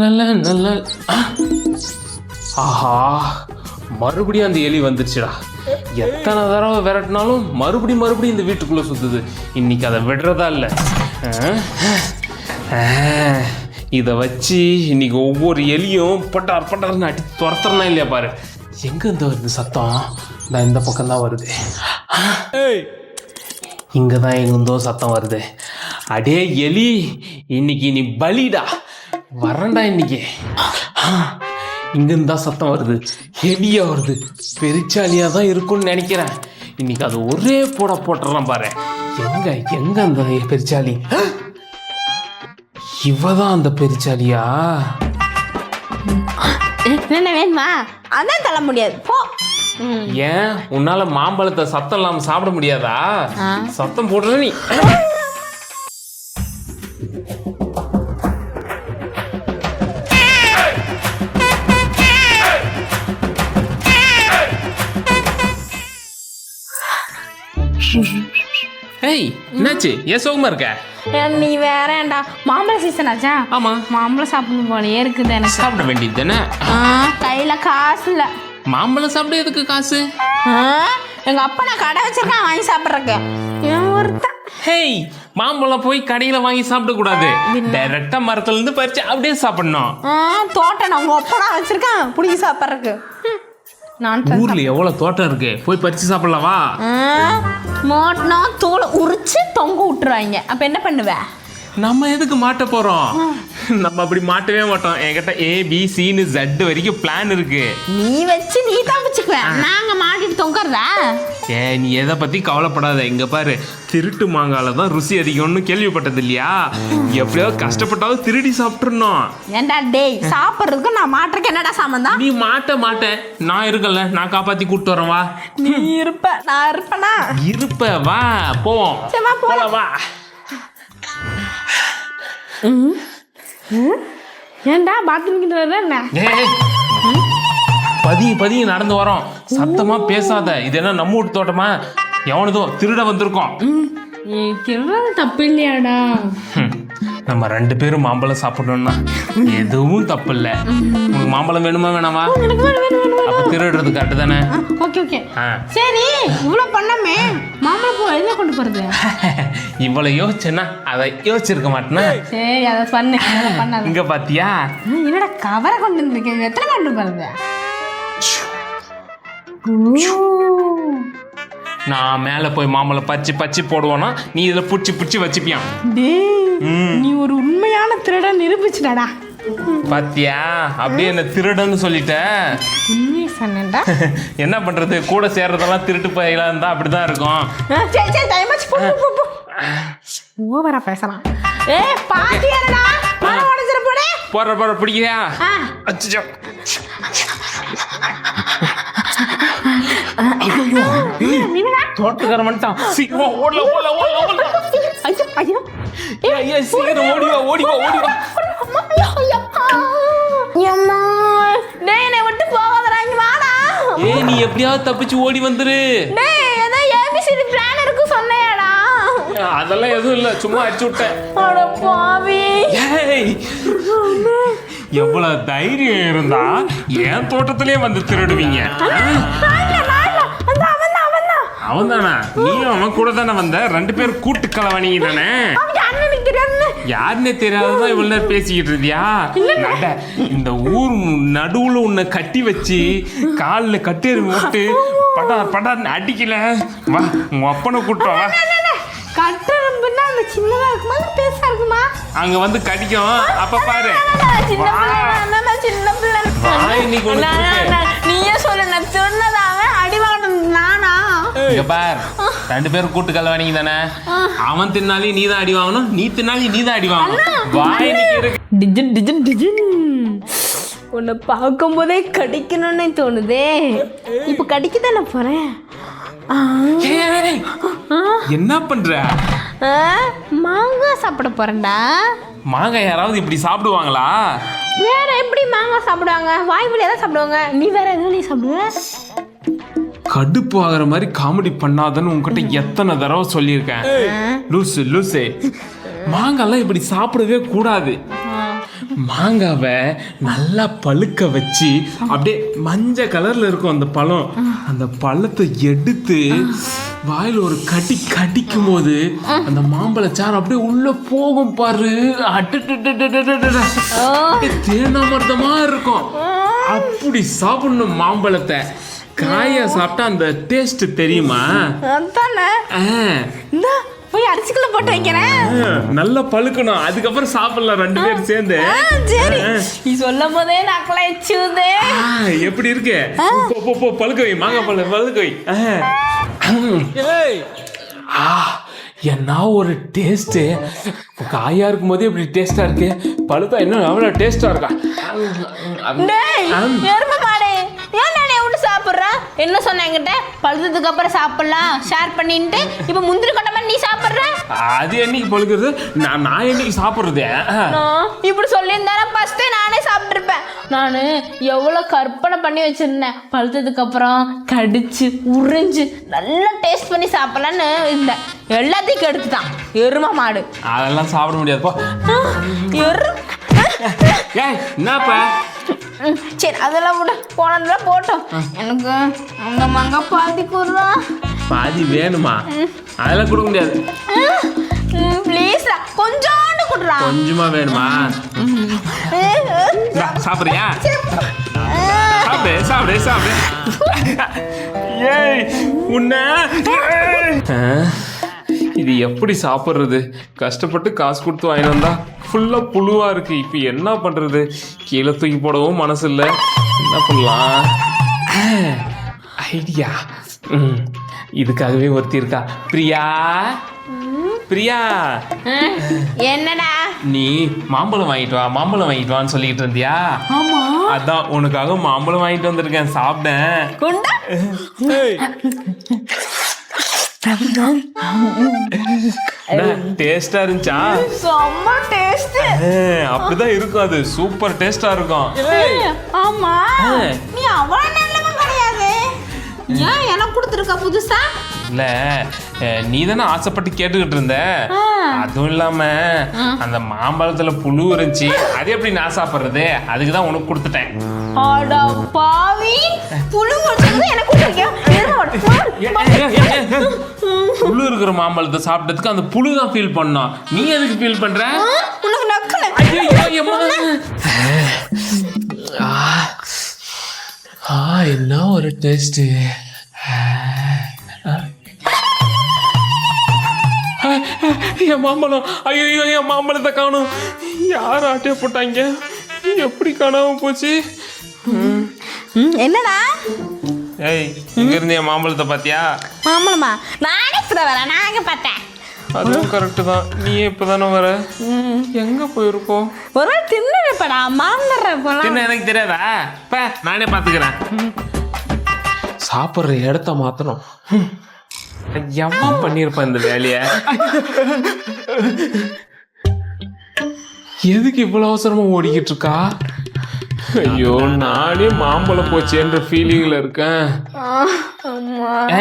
நல்ல ஆஹா, மறுபடியும் அந்த எலி வந்துருச்சுடா. எத்தனை தடவை விரட்டினாலும் மறுபடியும் இந்த வீட்டுக்குள்ள சுத்துது. இன்னைக்கு அதை விடுறதா இல்லை. இதை வச்சு இன்னைக்கு ஒவ்வொரு எலியும் பட்டார்னு அடி துரத்துறனா இல்லையா பாரு. எங்க இருந்து வருது சத்தம்? நான் இந்த பக்கம் தான் வருது. இங்கே தான் எங்கேருந்தோ சத்தம் வருது. அடே எலி, இன்னைக்கு நீ பலிடா. வரண்டா இன்னைக்கு. இங்கிருந்து தான் சத்தம் வருது. ஹெவியா வருது. பெருச்சாலியா தான் இருக்கும்னு நினைக்கிறேன். இன்னைக்கு அது ஒரே போட்டுறான் பாரு. எங்க அந்த பெருச்சாலி? இவதான் அந்த பெருச்சாலியா? என்ன வேணுமா? அதான் தள்ள முடியாது போ. ஏன் உன்னால மாம்பழத்தை சத்தம் இல்லாம சாப்பிட முடியாதா? சத்தம் போடுற நீ. ஏய், என்னாச்சு? ஏன் சோகமா இருக்க? நீ வேறேன்டா, மாம்பழ சீசன் ஆச்சா? ஆமா, மாம்பழம் சாப்பிடணும் போலயே இருக்குது எனக்கு. சாப்பிட வேண்டியது தானே. கையில காசு இல்ல. மாம்பழம் சாப்பிட எதுக்கு காசு? எங்க அப்பா நான் கடை வச்சிருக்கேன் வாங்கி சாப்பிட்றக்கு. ஹேய், மாம்பழம் போய் கடையில வாங்கி சாப்பிட கூடாது. டைரக்டா மரத்துல இருந்து பறிச்சு அப்படியே சாப்பிடணும். தோட்டம் நான் உங்க அப்பா நான் வச்சிருக்கேன் புடிங்கி சாப்பிட்றக்கு. ஊர்ல எவ்வளவு தோட்டம் இருக்கு, போய் பறிச்சு சாப்பிடலாமா? மாட்டினா தோலை உரிச்சு தொங்க விட்டுருவாங்க. அப்ப என்ன பண்ணுவ? நம்ம எதுக்கு மாட்ட போறோம்? நம்ம அப்படி மாட்டவே மாட்டோம். என்கிட்ட ABCன்னு Z வரைக்கும் பிளான் இருக்கு. நீ வச்சு நீ தான் வச்சுக்குவ, நாங்க மாட்டிட்டு தொங்கறதா? நீ எதை பத்தி கவலைப்படாத. இங்க பாரு, திருட்டு மாங்கால தான் ருசி அதிகம்னு கேள்விப்பட்டது இல்லையா? எப்படியோ கஷ்டப்பட்டாலும் திருடி சாப்பிட்டுறணும். ஏண்டா டேய், சாப்பிட்றதுக்கு நான் மாட்டுறதுக்கு என்னடா சம்பந்தம்? நீ மாட்டேன், நான் இருக்கல, நான் காப்பாத்தி கூப்பிட்டு வரேன். வா. நீ இருப்ப, நான் இருப்பனா? இருப்ப, வா போவோம். போலாம் வா. ஏண்டா பாத்ரூம் கிட்ட வர என்ன? பதி நடந்து வரோம். சத்தமா பேசாத. இது என்ன நம்ம வீட்டு தோட்டமா? எவனதோ திருட வந்திருக்கோம். திருடுறது தப்பு இல்லையாடா? நம்ம 2 பேரும் மாம்பழம் சாப்பிடணும்னா எதுவும் தப்பு இல்ல. உங்களுக்கு மாம்பழம் வேணுமா வேணாமா? அப்ப திருடுறது கரெக்ட் தானே? ஓகே. சரி, இவ்வளவு பண்ணமே மாம்பழம் பூ எங்க கொண்டு போறது? இவ்வளவு யோசிச்சேன்னா அதை யோசிச்சிருக்க மாட்டேனா? சரி, அதை பண்ணு. இங்க பாத்தியா? என்னடா கவரை கொண்டு வந்திருக்கீங்க? எத்தனை கொண்டு போறது? நான் மேல போய் மாம்பழம் பச்சி போடுவோன்னா நீ இதுல புடிச்சு வச்சுப்பியான். நீ ஒரு உண்மையான திருடன் நிரூபிச்சுடா. பாத்தியா, அப்படியே என்ன திருடன்னு சொல்லிட்ட. உண்மையை சொன்னேன்டா. என்ன பண்றது, கூட சேர்றதெல்லாம் திருட்டு பையலா இருந்தா அப்படிதான் இருக்கும். ஓவரா பேசலாம். பாத்தியாடா, மரம் உடைஞ்சிர போடே. போற பிடிக்கிறியா? அச்சோ, தோட்டக்காரன் வந்துட்டான். சீக்கிரம் ஓடலாம். சீக்கிரம் ஓடி வா. நீ எப்படியாவது தப்பிச்சு ஓடி வந்துரு. அதெல்லாம் எதுவும் இல்ல, சும்மா அடிச்சு விட்டேன். எவ்வளவு தைரியம் இருந்தா என் தோட்டத்திலே வந்து திருடுவீங்க? அவன் தானா? நீயும் அவன் கூட தானே வந்த? 2 பேர் கூட்டு கலவாணிங்க தானே? யாருன்னே தெரியாததான் இவ்வளவு நேரம் பேசிக்கிட்டு இருந்தியா? இந்த ஊர் நடுவுல உன்னை கட்டி வச்சு காலில் கட்டேறி விட்டு படான்னு அடிக்கல. வா, உங்க அப்பனை கூட்டு வா. அங்க வந்து கடிக்கும், அப்ப பாரு. நீயே சொல்லு, நான் சொன்னதாக அடிவாட்டம் நானா? பார், 2 பேரும் கூட்டு கலவாணிங்க தானே? அவன் தின்னாலே நீ தான் அடி வாங்கணும், நீ தின்னாலே நீ தான் அடி வாங்கணும். உன்னை பார்க்கும் போதே கடிக்கணும்னு தோணுதே. இப்ப கடிக்க தானே போறேன். என்ன பண்ற? மாங்காய் சாப்பிட போறேன்டா. மாங்காய் யாராவது இப்படி சாப்பிடுவாங்களா? வேற எப்படி மாங்காய் சாப்பிடுவாங்க? வாய் வழியா தான் சாப்பிடுவாங்க. நீ வேற எதுவும் நீ சாப்பிடுவ? கடுப்பு ஆகிற மாதிரி காமெடி பண்ணாதன்னு உங்ககிட்ட எத்தனை தடவை சொல்லியிருக்கேன். லூசு மாங்காய்லாம் இப்படி சாப்பிடவே கூடாது. மாங்காவை நல்லா பழுக்க வச்சு அப்படியே மஞ்சள் கலர்ல இருக்கும் அந்த பழம். அந்த பழத்தை எடுத்து வாயில ஒரு கடிக்கும் போது அந்த மாம்பழச்சாறு அப்படியே உள்ள போகும் பாரு. தேனாமிர்தமா இருக்கும். அப்படி சாப்பிடணும் மாம்பழத்தை. காயா சாப்பிட்டா அந்த டேஸ்ட் தெரியுமா? போய் அரிசிக்குள்ள போட்டு வைக்கிறேன். நல்லா பழுக்கணும், அதுக்கப்புறம் சாப்பிடலாம் 2 பேரும் சேர்ந்து. சரி, நீ சொல்லும் போதே நாக்கெல்லாம் எச்சுதே. எப்படி இருக்கு? போ பழுக்க வை, மாங்காய் பழுக்க வை. என்ன ஒரு டேஸ்ட்! காயா இருக்கும் போதே இப்படி டேஸ்டா இருக்கு, பழுத்தா இன்னும் எவ்வளவு டேஸ்டா இருக்கா. என்ன சொன்ன என்கிட்ட? பழுத்ததுக்கு அப்புறம் சாப்பிடலாம் ஷேர் பண்ணிட்டு இப்ப முந்திரி கொட்டை மாதிரி நீ சாப்பிடுற. அது என்னைக்கு பழுக்கிறது? நான் என்னைக்கு சாப்பிடுறது? இப்படி சொல்லியிருந்தாலும் ஃபர்ஸ்ட் நானே சாப்பிட்டுருப்பேன். நான் எவ்வளவு கற்பனை பண்ணி வச்சிருந்தேன். பழுத்ததுக்கு அப்புறம் கடிச்சு உறிஞ்சு நல்லா டேஸ்ட் பண்ணி சாப்பிடலான்னு இருந்தேன். எல்லாத்தையும் கெடுத்துட்டான் எருமை மாடு. அதெல்லாம் சாப்பிட முடியாது. என்னப்பா? சரி, அதெல்லாம் விட போனதெல்லாம் போட்டோம். எனக்கு அந்த மங்க பாதி கொடுறா. பாதி வேணுமா? அதெல்லாம் கொடுக்க முடியாது. ப்ளீஸ் கொஞ்சோண்டு கொடுறா. கொஞ்சமா வேணுமா? சாப்பிடுறியா? சாப்பிடு. ஏய் உன்ன இது எப்படி சாப்பிட்றது? கஷ்டப்பட்டு காசு கொடுத்து வாங்கிட்டு வந்தா ஃபுல்லாக புழுவாக இருக்குது. இப்போ என்ன பண்ணுறது? கீழே தூக்கி போடவும் மனசு இல்லை. என்ன பண்ணலாம்? ஐடியா. இதுக்காகவே ஒருத்தி இருக்கா. பிரியா, என்னடா? நீ மாம்பழம் வாங்கிட்டு வான்னு சொல்லிட்டு இருந்தியா? ஆமா, அதான் உனக்காக மாம்பழம் வாங்கிட்டு வந்திருக்கேன். சாப்பிட்டேன். டேஸ்டா இருந்துச்சா? செம்ம டேஸ்ட். அப்படிதான் இருக்கும், அது சூப்பர் டேஸ்டா இருக்கும். ஆமா, நீ அவ்வளவு நல்லவன் கிடையாது. ஏன் எனக்கு கொடுத்துருக்க புதுசா? இல்ல, நீ தானே ஆசைப்பட்டு கேட்டுக்கிட்டு இருந்த. அதுவும் இல்லாம அந்த மாம்பழத்துல புழு இருந்துச்சு, அது எப்படி நான் சாப்பிடுறது? அதுக்குதான் உனக்கு கொடுத்துட்டேன். அட பாவி, புழு கொடுத்தது எனக்கு புழு இருக்கிற மாம்பழத்தை சாப்பிட்டதுக்கு அந்த புழு தான் ஃபீல் பண்ணோம். நீ எதுக்கு ஃபீல் பண்ற? உனக்கு நக்கல. என்ன ஒரு டேஸ்ட்! என் மாம்பழம்! ஐயோ, என் மாம்பழத்தை காணும். யார் ஆட்டைய போட்டாங்க? எப்படி காணாம போச்சு? என்னடா? ஏய், இங்க இருந்து என் மாம்பழத்தை பாத்தியா? மாம்பழமா? நானே வரேன், நாங்க பார்த்தேன். அதுவும் கரெக்டு தான். நீ இப்பதானே வர? எங்க போயிருக்கோம்? ஒரு தின்னுப்படா, மறந்துடுறேன். எனக்கு தெரியாதா? நானே பாத்துக்கிறேன். சாப்பிட்ற இடத்த மாத்தணும். எவன் பண்ணிருப்பான் இந்த வேலைய? எதுக்கு இவ்வளவு அவசரமா ஓடிக்கிட்டு இருக்கா? ஐயோ, நானே மாம்பழம் போச்சேன்ற ஃபீலிங்ல இருக்கேன்.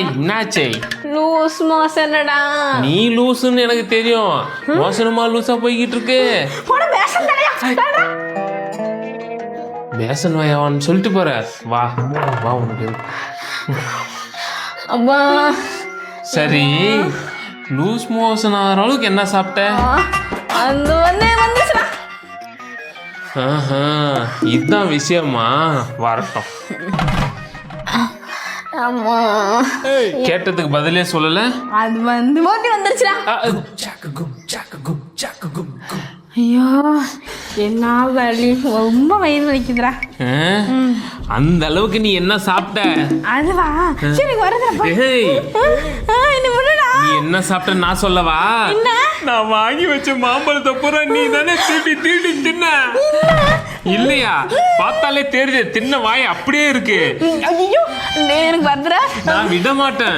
என்னாச்சே? லூஸ் மோசனடா. நீ லூசுன்னு எனக்கு தெரியும். மோசனமா லூசா போய்கிட்டு இருக்கு. பேசன் வாயான்னு சொல்லிட்டு போற. வா உனக்கு. அம்மா சரி, லூஸ் மோசன் ஆகிற அளவுக்கு என்ன சாப்பிட்ட? அந்த வந்துச்சுடா. இதுதான் விஷயமா? வரட்டும். கேட்டதுக்கு பதிலே சொல்லல. அது மோட்டி வந்துருச்சுடா. ஐயோ, என்ன வலி! ரொம்ப வயிறு வலிக்குதுடா. அந்த அளவுக்கு நீ என்ன சாப்பிட்ட? அதுவா? சரி, வரதுடா. நீ என்ன சாப்பிட்ட நான் சொல்லவா? நான் வாங்கி வச்ச மாம்பழத்தை பூரா நீ தானே தீட்டி தின்ன. இல்லையா? பார்த்தாலே தெரியுது, தின்ன வாய் அப்படியே இருக்கு. ஐயோ, எனக்கு வந்துடா. நான் விட மாட்டேன்.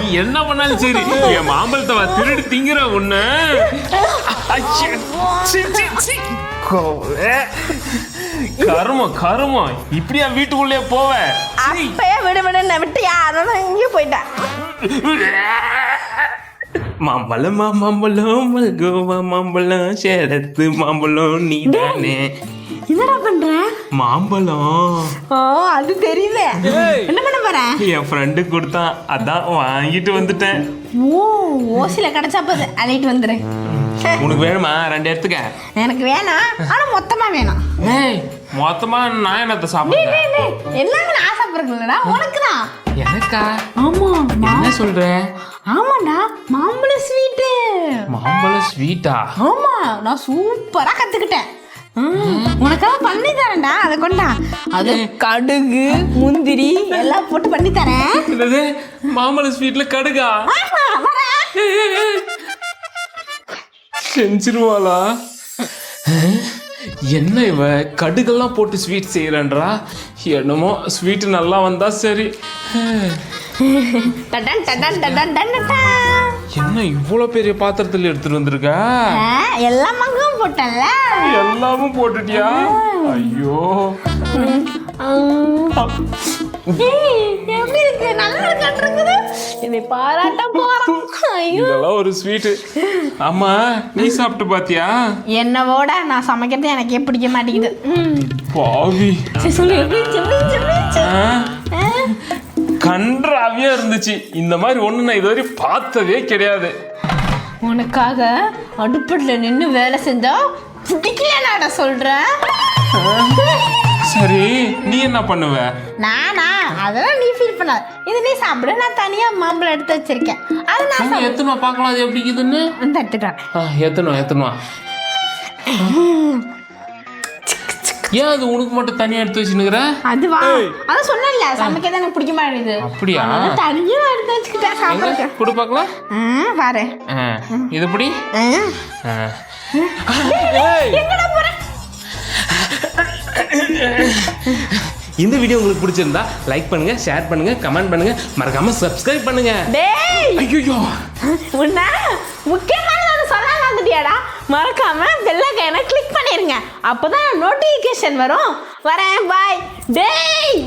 நீ என்ன பண்ணாலும் சரி, என் மாம்பழத்தை திருடி திங்கிற உன்ன. கருமம் இப்படியா வீட்டுக்குள்ளே போவ? அப்பயே விட விட்டு யாரும் இங்கே போயிட்டேன். மாம்பழம் மாம்பழம் மல்கோவா மாம்பழம் சேலத்து மாம்பழம் நீதானே. என்னடா பண்ற? மாம்பழம். ஓ அது தெரியல. என்ன பண்ண போற? என் ஃப்ரெண்டு கொடுத்தான், அதான் வாங்கிட்டு வந்துட்டேன். ஓ ஓசில கிடைச்சா போது அள்ளிட்டு வந்துரு. உனக்கு வேணுமா? 2 எடுத்துக்க. எனக்கு வேணாம், ஆனா மொத்தமா வேணும். ஏய் மொத்தமா நான் என்னத்த சாப்பிடுறேன்? எல்லாமே நான் சாப்பிடுறதுலடா, உனக்கு தான். எனக்கா? ஆமா. என்ன சொல்ற? ஆமாடா, மாம்பழ ஸ்வீட்டு. மாம்பழம் ஸ்வீட்டா? ஆமா, நான் சூப்பரா கத்துக்கிட்டேன். உனக்காக பண்ணி தரேன்டா, அதை கொண்டா. அது கடுகு முந்திரி எல்லாம் போட்டு பண்ணி தரேன். என்னது மாம்பழம் ஸ்வீட்ல கடுகா? செஞ்சிருவாளா? என்ன இவ கடுகெல்லாம் போட்டு ஸ்வீட் செய்யறன்றா? என்னமோ ஸ்வீட் நல்லா வந்தா சரி. டடன் டடன் டடன் டடன். என்ன இவ்வளவு பெரிய பாத்திரத்துல எடுத்துட்டு வந்திருக்க? எல்லாம் மங்கும் போட்டல. எல்லாமும் போட்டுட்டியா? ஐயோ எப்படி இருக்கு? நல்லா கட்டுறது. என்னை பாராட்ட போறான். ஐயோ இதெல்லாம் ஒரு ஸ்வீட். ஆமா நீ சாப்பிட்டு பாத்தியா? என்னவோட நான் சமைக்கிறது எனக்கே பிடிக்க மாட்டேங்குது. பாவி. சரி சொல்லு, எப்படி இருந்துச்சு? கன்றாவியா இருந்துச்சு. இந்த மாதிரி ஒண்ணு நான் இதுவரை பார்த்ததே கிடையாது. உனக்காக அடுப்படில் நின்று வேலை செஞ்சா பிடிக்கலனாடா சொல்றேன். சரி நீ என்ன பண்ணுவ? நானா? அதெல்லாம் நீ ஃபீல் பண்ணாத. இது நீ சாப்பிடு, நான் தனியா மாம்பழம் எடுத்து வச்சிருக்கேன். அது நான் எத்தனை பார்க்கலாம் அது எப்படி இருக்குதுன்னு. வந்து எடுத்துக்கிறேன். எத்தனை ஏன் அது உனக்கு மட்டும் தனியா எடுத்து வச்சுனுக்குற? அதுவா? அதான் சொன்னேன்ல, சமைக்க எனக்கு பிடிக்க மாட்டேங்குது. அப்படியா? தனியா எடுத்து வச்சுக்கிட்டேன் சாப்பிடுறேன். குடு பார்க்கலாம். பாரு இது எப்படி? எங்கடா போற? இந்த வீடியோ உங்களுக்கு பிடிச்சிருந்தா லைக் பண்ணுங்க, ஷேர் பண்ணுங்க, கமெண்ட் பண்ணுங்க, மறக்காம சப்ஸ்கிரைப் பண்ணுங்க. டேய் ஐயோ உன்ன முக்கியமானது சொல்ல வந்துட்டியாடா. மறக்காம பெல் ஐகானை கிளிக் பண்ணிருங்க, அப்பதான் நோட்டிஃபிகேஷன் வரும். வரேன், பாய். டேய்